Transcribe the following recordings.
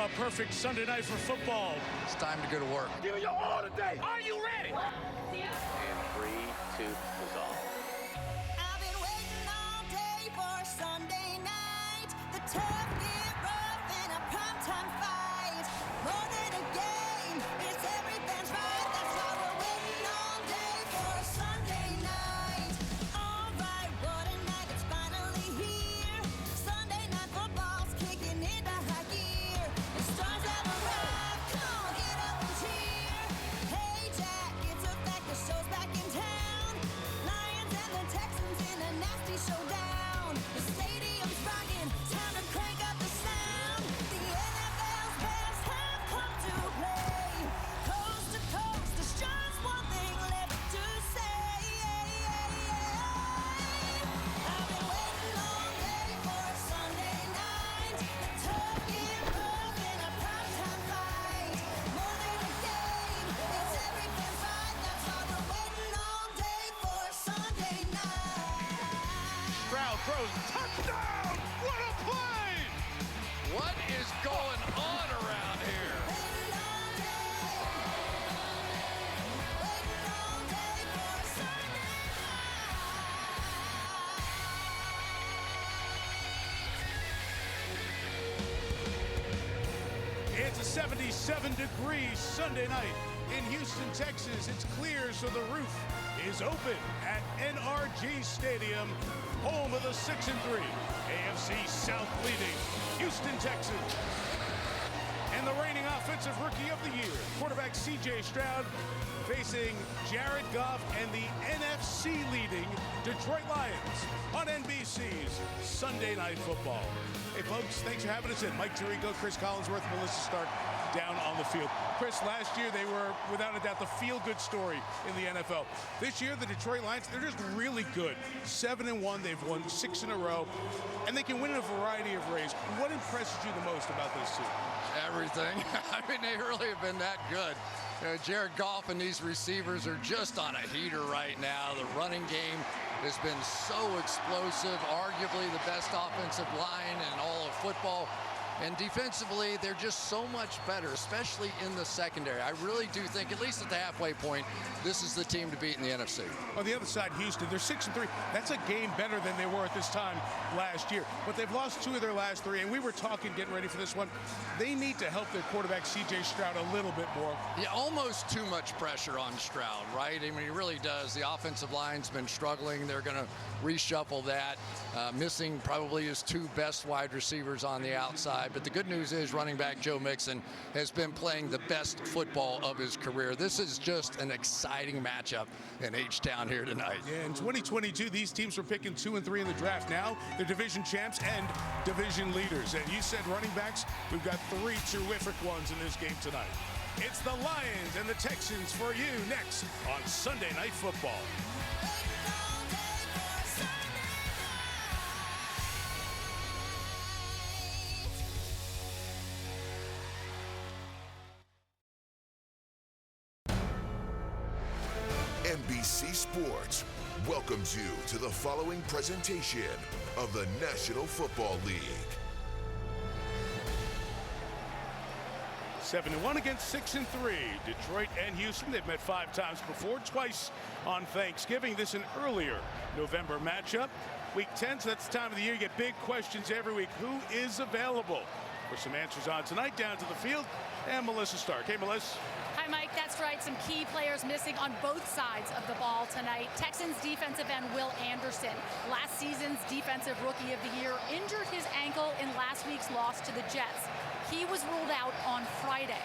a perfect Sunday night for football. It's time to go to work. Give me your all today. Are you ready? And 3, 2, resolve. I've been waiting all day for Sunday night. The tough get rough in a primetime fight. More than a game, it's every fan's right. That's why we're waiting all day for Sunday night. All right, what a night, it's finally here. Sunday night football's kicking into high gear. The stars have arrived, come on, get up and cheer. Hey Jack, it's a fact, the show's back in town. Lions and the Texans in a nasty showdown. The stadium's rocking, time to crank up the sound. The NFL's best have come to play. Coast to coast, there's just one thing left to say. I've been waiting all day for Sunday night. The tough get rough in a primetime fight. More than a game, it's every fan's right. That's why we're waiting all day for Sunday night. Crowd throws touchdown. What a play! What is going on around here? Waiting all day for Sunday night. It's a 77-degree Sunday night in Houston, Texas. It's clear, so the roof is open at NRG Stadium, home of the 6-3 AFC South leading Houston Texans. And the reigning offensive rookie of the year, quarterback C.J. Stroud, facing Jared Goff and the NFC leading Detroit Lions on NBC's Sunday Night Football. Hey folks, thanks for having us in. Mike Tirico, Chris Collinsworth, Melissa Stark down on the field. Chris, last year they were without a doubt the feel-good story in the NFL. This year the Detroit Lions, they're just really good. 7-1, they've won 6 in a row, and they can win in a variety of ways. What impresses you the most about this team? Everything. I mean, they really have been that good. Jared Goff and these receivers are just on a heater right now. The running game has been so explosive, arguably the best offensive line in all of football. And defensively, they're just so much better, especially in the secondary. I really do think, at least at the halfway point, this is the team to beat in the NFC. On the other side, Houston, they're 6-3. That's a game better than they were at this time last year. But they've lost 2 of their last 3, and we were talking, getting ready for this one. They need to help their quarterback, C.J. Stroud, a little bit more. Yeah, almost too much pressure on Stroud, right? I mean, he really does. The offensive line's been struggling. They're going to reshuffle that, missing probably his 2 best wide receivers on the outside. But the good news is running back Joe Mixon has been playing the best football of his career. This is just an exciting matchup in H-Town here tonight. Yeah, in 2022, these teams were picking 2 and 3 in the draft. Now they're division champs and division leaders. And you said running backs, we've got 3 terrific ones in this game tonight. It's the Lions and the Texans for you next on Sunday Night Football. NBC Sports welcomes you to the following presentation of the National Football League. 7-1 against 6-3. Detroit and Houston, they've met 5 times before, twice on Thanksgiving. This an earlier November matchup. Week 10, so that's the time of the year you get big questions every week. Who is available? For some answers on tonight, down to the field, and Melissa Stark. Hey, Melissa. Hi, Mike. That's right. Some key players missing on both sides of the ball tonight. Texans defensive end Will Anderson, last season's defensive rookie of the year, injured his ankle in last week's loss to the Jets. He was ruled out on Friday.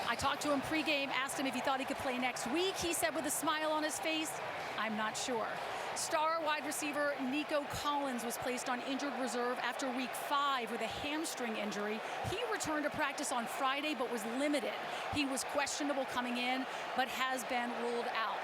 I talked to him pregame, asked him if he thought he could play next week. He said with a smile on his face, I'm not sure. Star wide receiver Nico Collins was placed on injured reserve after week 5 with a hamstring injury. He returned to practice on Friday but was limited. He was questionable coming in but has been ruled out.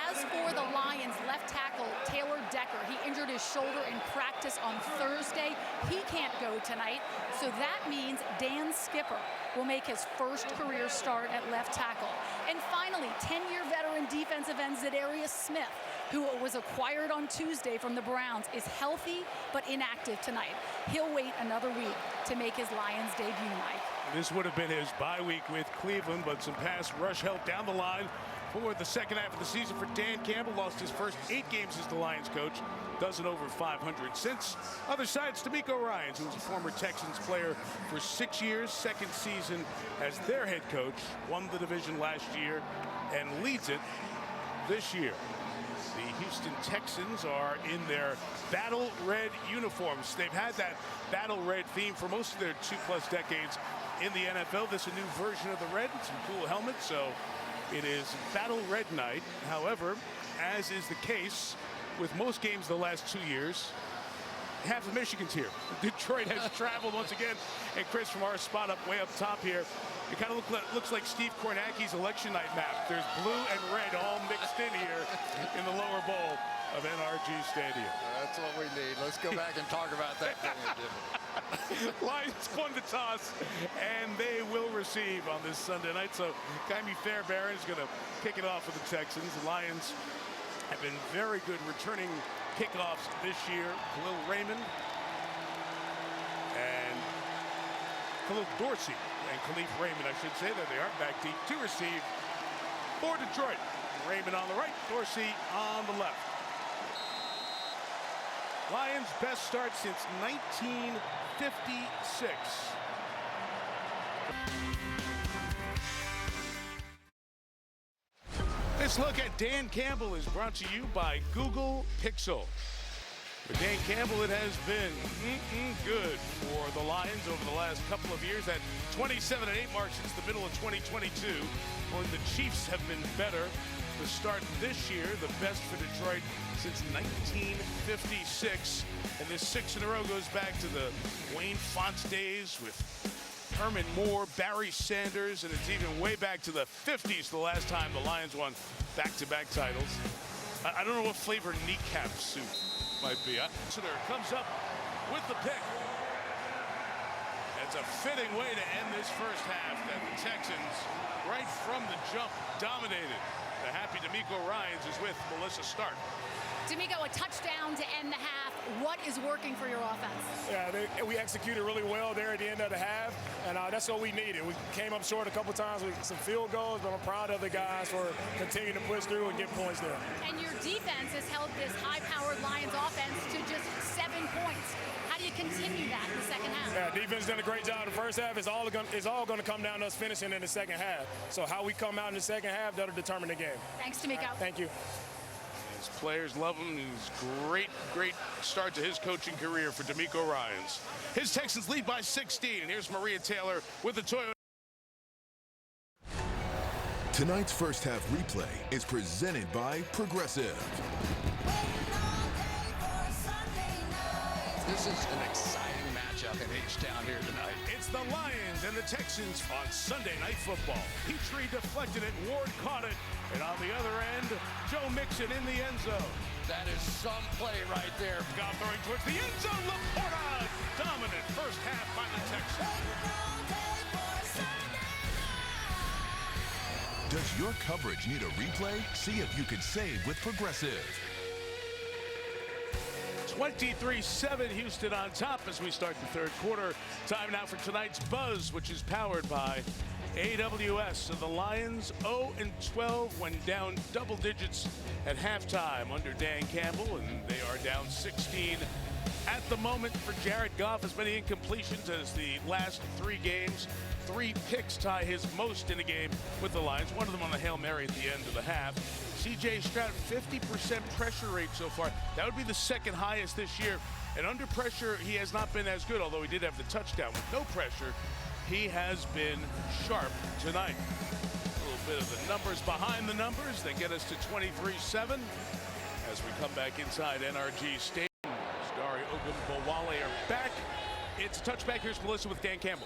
As for the Lions left tackle Taylor Decker, he injured his shoulder in practice on Thursday. He can't go tonight, so that means Dan Skipper will make his first career start at left tackle. And finally, 10-year veteran defensive end Zadarius Smith, who was acquired on Tuesday from the Browns, is healthy but inactive tonight. he'll wait another week to make his Lions debut, Mike. This would have been his bye week with Cleveland, but some pass rush help down the line for the second half of the season for Dan Campbell. Lost his first 8 games as the Lions coach. Does it over 500 since. Other side's D'Amico Ryans, who was a former Texans player for 6 years, second season as their head coach, won the division last year and leads it this year. The Houston Texans are in their battle red uniforms. They've had that battle red theme for most of their 2+ decades in the NFL. This is a new version of the red, some cool helmets, so it is battle red night. However, as is the case with most games the last 2 years, half of Michigan's here. Detroit has traveled once again. And Chris, from our spot up way up top here, it kind of looks like Steve Kornacki's election night map. There's blue and red all mixed in here in the lower bowl of NRG Stadium. That's what we need. Let's go back and talk about that thing. Lions won the toss, and they will receive on this Sunday night. So Kaimi Fairbairn is going to kick it off for the Texans. The Lions have been very good returning kickoffs this year. Khalil Raymond and Khalil Dorsey and Khalif Raymond, I should say. There they are, back deep to receive for Detroit. Raymond on the right, Dorsey on the left. Lions' best start since 1956. This look at Dan Campbell is brought to you by Google Pixel. With Dan Campbell, it has been good for the Lions over the last couple of years. That 27-8 mark since the middle of 2022, where the Chiefs have been better. The start this year, the best for Detroit since 1956. And this 6 in a row goes back to the Wayne Fonts days with Herman Moore, Barry Sanders, and it's even way back to the 50s, the last time the Lions won back-to-back titles. I don't know what flavor kneecap soup might be. Exeter comes up with the pick. It's a fitting way to end this first half that the Texans, right from the jump, dominated. The happy D'Amico Ryans is with Melissa Stark. D'Amico, a touchdown to end the half. What is working for your offense? Yeah, we executed really well there at the end of the half, and that's what we needed. We came up short a couple times with some field goals, but I'm proud of the guys for continuing to push through and get points there. And your defense has held this high-powered Lions offense to just 7 points. How do you continue that in the second half? Yeah, defense done a great job in the first half. It's all going to come down to us finishing in the second half. So how we come out in the second half, that'll determine the game. Thanks, D'Amico. Thank you. His players love him. He's great start to his coaching career for D'Amico Ryans. His Texans lead by 16. And here's Maria Taylor with the Toyota. Tonight's first half replay is presented by Progressive. This is an exciting matchup in H-Town here tonight. It's the Lions and the Texans on Sunday Night Football. Petrie deflected it, Ward caught it, and on the other end, Joe Mixon in the end zone. That is some play right there. Goff throwing towards the end zone. Laporta, dominant first half by the Texans. Does your coverage need a replay? See if you could save with Progressive. 23-7, Houston on top as we start the third quarter. Time now for tonight's Buzz, which is powered by AWS. So the Lions 0-12 went down double digits at halftime under Dan Campbell, and they are down 16 at the moment for Jared Goff. As many incompletions as the last 3 games. 3 picks tie his most in a game with the Lions. One of them on the Hail Mary at the end of the half. C.J. Stroud, 50% pressure rate so far. That would be the second highest this year. And under pressure, he has not been as good, although he did have the touchdown. With no pressure, he has been sharp tonight. A little bit of the numbers behind the numbers that get us to 23-7 as we come back inside NRG Stadium. Dari Ogunbowale are back. It's a touchback. Here's Melissa with Dan Campbell.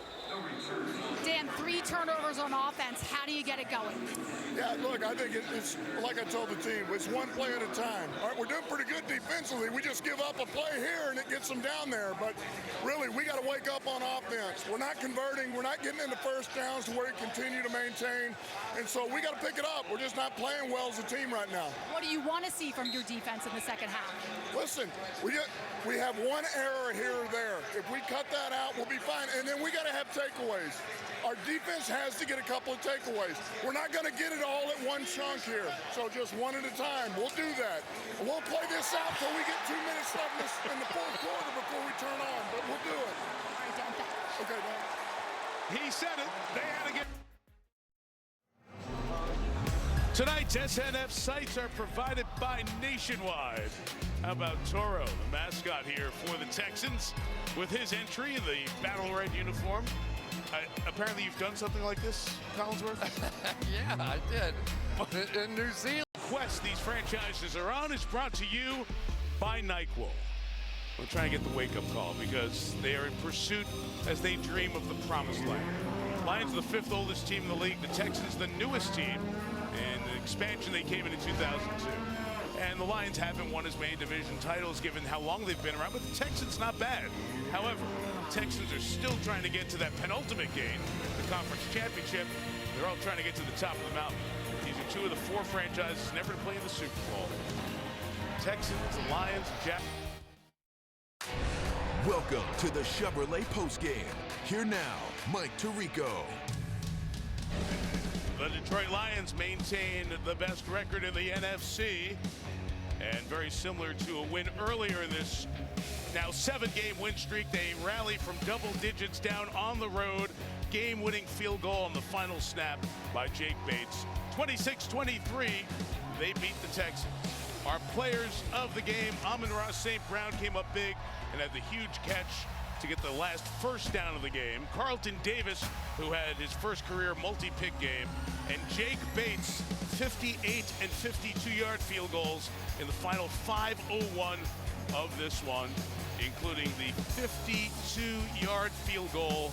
Dan, 3 turnovers on offense. How do you get it going? Yeah, look, I think it's like I told the team, it's one play at a time. All right, we're doing pretty good defensively. We just give up a play here and it gets them down there. But really, we got to wake up on offense. We're not converting. We're not getting into first downs to where we continue to maintain. And so we got to pick it up. We're just not playing well as a team right now. What do you want to see from your defense in the second half? Listen, we have one error here or there. If we cut that out, we'll be fine. And then we got to have takeaways. Our defense has to get a couple of takeaways. We're not going to get it all at one chunk here. So just one at a time. We'll do that. And we'll play this out till we get 2 minutes left in the fourth quarter before we turn on. But we'll do it. All right, Dan, thanks. Okay, Dan. He said it. They had to get. Tonight's SNF sites are provided by Nationwide. How about Toro, the mascot here for the Texans, with his entry in the battle red uniform? Apparently you've done something like this, Collinsworth? Yeah, I did. In New Zealand. Quest these franchises are on is brought to you by NyQuil. We're trying to get the wake-up call because they are in pursuit as they dream of the promised land. Lions the 5th oldest team in the league. The Texans the newest team. In the expansion, they came in 2002. And the Lions haven't won as many division titles given how long they've been around, but the Texans not bad. However, the Texans are still trying to get to that penultimate game, the conference championship. They're all trying to get to the top of the mountain. These are 2 of the 4 franchises never to play in the Super Bowl. Texans, the Lions, Jack. Welcome to the Chevrolet postgame. Here now, Mike Tirico. The Detroit Lions maintain the best record in the NFC, and very similar to a win earlier in this now 7-game win streak. They rally from double digits down on the road. Game-winning field goal on the final snap by Jake Bates. 26-23, they beat the Texans. Our players of the game, Amon-Ra St. Brown came up big and had the huge catch to get the last first down of the game. Carlton Davis, who had his first career multi-pick game, and Jake Bates, 58 and 52-yard field goals in the final 5:01 of this one, including the 52-yard field goal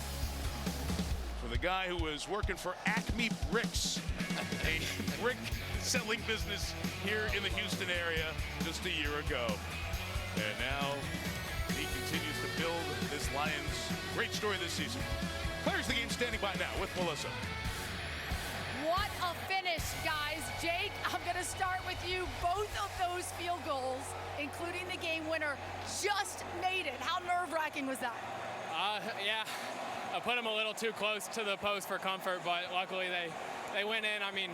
for the guy who was working for Acme Bricks, a brick selling business here in the Houston area just a year ago. And now he continues to build this Lions great story this season. Players of the game standing by now with Melissa. What a finish, guys. Jake, I'm going to start with you. Both of those field goals, including the game winner, just made it. How nerve-wracking was that? Yeah, I put them a little too close to the post for comfort, but luckily they went in. I mean,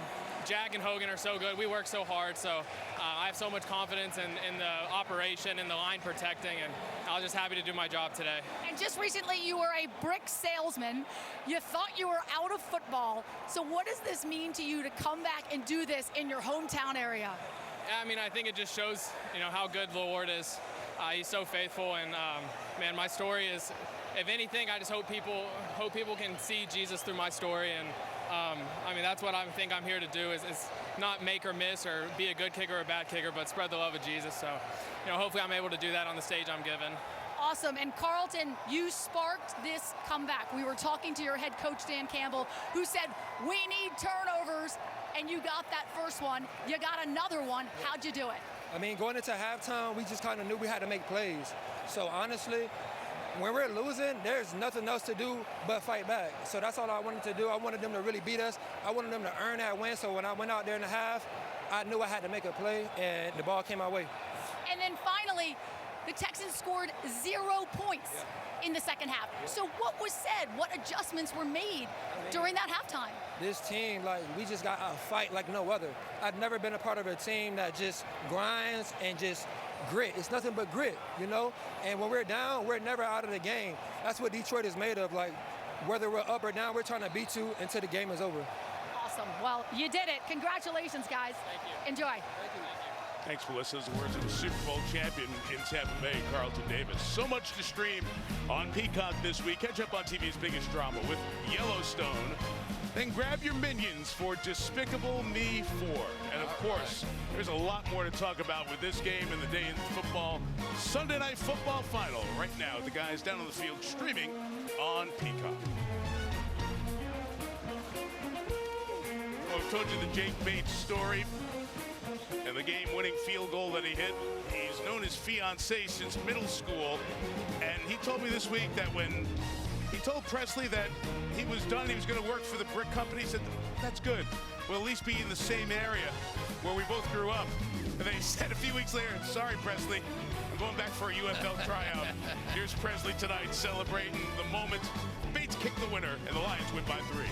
Jack and Hogan are so good. We work so hard, so I have so much confidence in the operation and the line protecting, and I was just happy to do my job today. And just recently, you were a brick salesman. You thought you were out of football. So what does this mean to you to come back and do this in your hometown area? I mean, I think it just shows, how good the Lord is. He's so faithful, and man, my story is, if anything, I just hope people can see Jesus through my story, and I mean, that's what I think I'm here to do is not make or miss or be a good kicker or a bad kicker, but spread the love of Jesus. So, hopefully I'm able to do that on the stage I'm given. Awesome. And Carlton, you sparked this comeback. We were talking to your head coach, Dan Campbell, who said, we need turnovers, and you got that first one. You got another one. How'd you do it? I mean, going into halftime, we just kind of knew we had to make plays. So honestly, when we're losing, there's nothing else to do but fight back. So that's all I wanted to do. I wanted them to really beat us. I wanted them to earn that win. So when I went out there in the half, I knew I had to make a play, and the ball came my way. And then finally, the Texans scored 0 points in the second half. So what was said? What adjustments were made during that halftime? This team, we just got a fight like no other. I've never been a part of a team that just grinds and just grit. It's nothing but grit, And when we're down, we're never out of the game. That's what Detroit is made of. Whether we're up or down, we're trying to beat you until the game is over. Awesome. Well, you did it. Congratulations, guys. Thank you. Enjoy. Thank you. Thanks, Melissa. The words of the Super Bowl champion in Tampa Bay, Carlton Davis. So much to stream on Peacock this week. Catch up on TV's biggest drama with Yellowstone. Then grab your minions for Despicable Me 4. And of course, there's a lot more to talk about with this game and the day in football. Sunday Night Football final right now. The guys down on the field streaming on Peacock. Well, I've told you the Jake Bates story. and the game-winning field goal that he hit. He's known his fiancée since middle school, and he told me this week that when he told Presley that he was done, he was going to work for the brick company, he said, that's good. We'll at least be in the same area where we both grew up. And then he said a few weeks later, sorry, Presley, I'm going back for a UFL tryout. Here's Presley tonight celebrating the moment. Bates kicked the winner, and the Lions win by 3.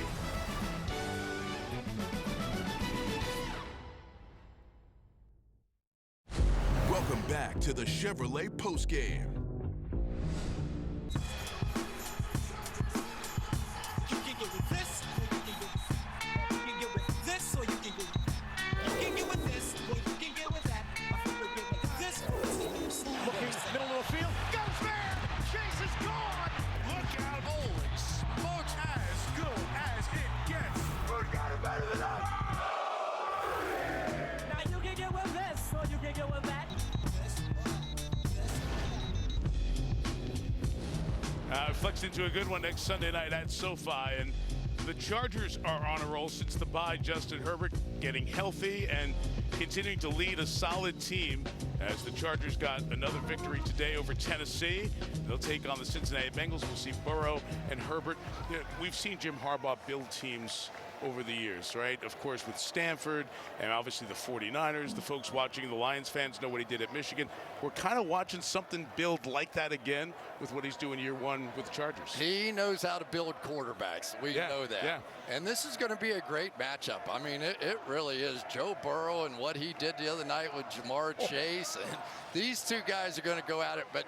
Welcome back to the Chevrolet postgame. You can get with this, or you can get with this, or you can get with this, or you can get with that. My favorite get with this. Looking middle of the field, goes there. Chase is gone. Look out! Holy smokes! As good as it gets. We got it better than that. Now you can get with this, or you can get with that. Flex into a good one next Sunday night at SoFi, and the Chargers are on a roll since the bye. Justin Herbert getting healthy and continuing to lead a solid team as the Chargers got another victory today over Tennessee. They'll take on the Cincinnati Bengals. We'll see Burrow and Herbert. We've seen Jim Harbaugh build teams over the years, right? Of course, with Stanford and obviously the 49ers. The folks watching, the Lions fans, know what he did at Michigan. We're kind of watching something build like that again with what he's doing year one with the Chargers. He knows how to build quarterbacks. We know that. Yeah. And this is going to be a great matchup. I mean, it really is. Joe Burrow and what he did the other night with Jamar Chase. And these two guys are going to go at it. But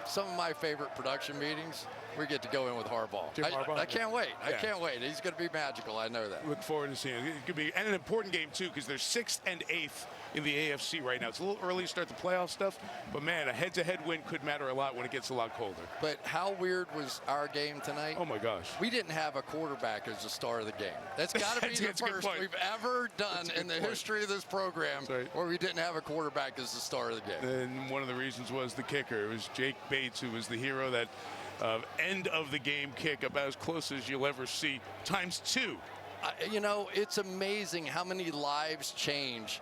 some of my favorite production meetings, we get to go in with Harbaugh. Jim Harbaugh. I can't wait. Yeah. I can't wait. He's going to be magical. I know that. Look forward to seeing it. It could be an important game, too, because they're 6th and 8th in the AFC right now. It's a little early to start the playoff stuff, but, man, a head-to-head win could matter a lot when it gets a lot colder. But how weird was our game tonight? Oh, my gosh. We didn't have a quarterback as the star of the game. That's got to be the first we've ever done in the history of this program where we didn't have a quarterback as the star of the game. And one of the reasons was the kicker. It was Jake Bates, who was the hero. That end of the game kick, about as close as you'll ever see, ×2. You know, it's amazing how many lives change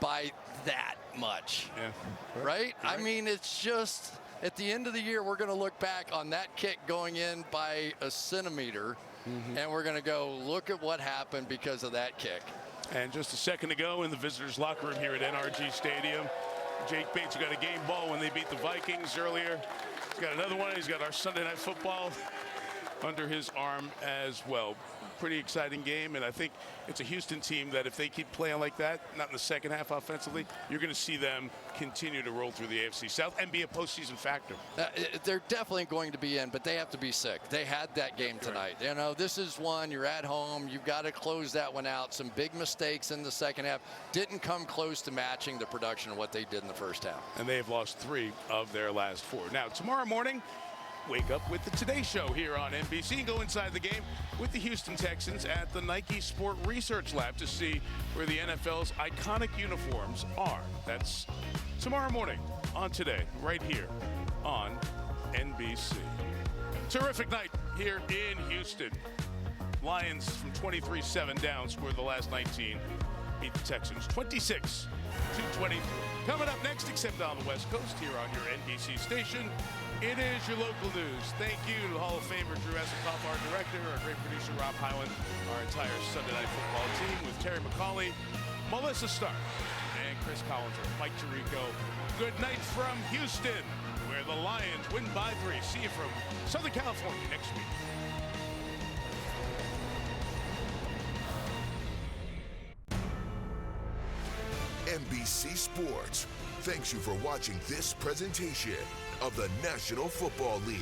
by that much. Yeah. Right? I mean, it's just, at the end of the year, we're going to look back on that kick going in by a centimeter, and we're going to go, look at what happened because of that kick. And just a second ago in the visitors' locker room here at NRG Stadium, Jake Bates, who got a game ball when they beat the Vikings earlier. He's got another one. He's got our Sunday Night Football under his arm as well. Pretty exciting game, and I think it's a Houston team that if they keep playing like that, not in the second half offensively, you're going to see them continue to roll through the AFC South and be a postseason factor. They're definitely going to be in, but they have to be sick. They had that game tonight. You know, this is one, you're at home, you've got to close that one out. Some big mistakes in the second half. Didn't come close to matching the production of what they did in the first half. And they have lost 3 of their last 4. Now, tomorrow morning, wake up with the Today Show here on NBC and go inside the game with the Houston Texans at the Nike Sport Research Lab to see where the NFL's iconic uniforms are. That's tomorrow morning on Today, right here on NBC. Terrific night here in Houston. Lions from 23-7 down scored the last 19. Beat the Texans 26-20. Coming up next, except on the West Coast, here on your NBC station, it is your local news. Thank you to Hall of Famer Drew Esikoff, our director, our great producer Rob Hyland, our entire Sunday Night Football team with Terry McCauley, Melissa Stark, and Chris Collinger, Mike Tirico. Good night from Houston, where the Lions win by 3. See you from Southern California next week. NBC Sports thanks you for watching this presentation of the National Football League.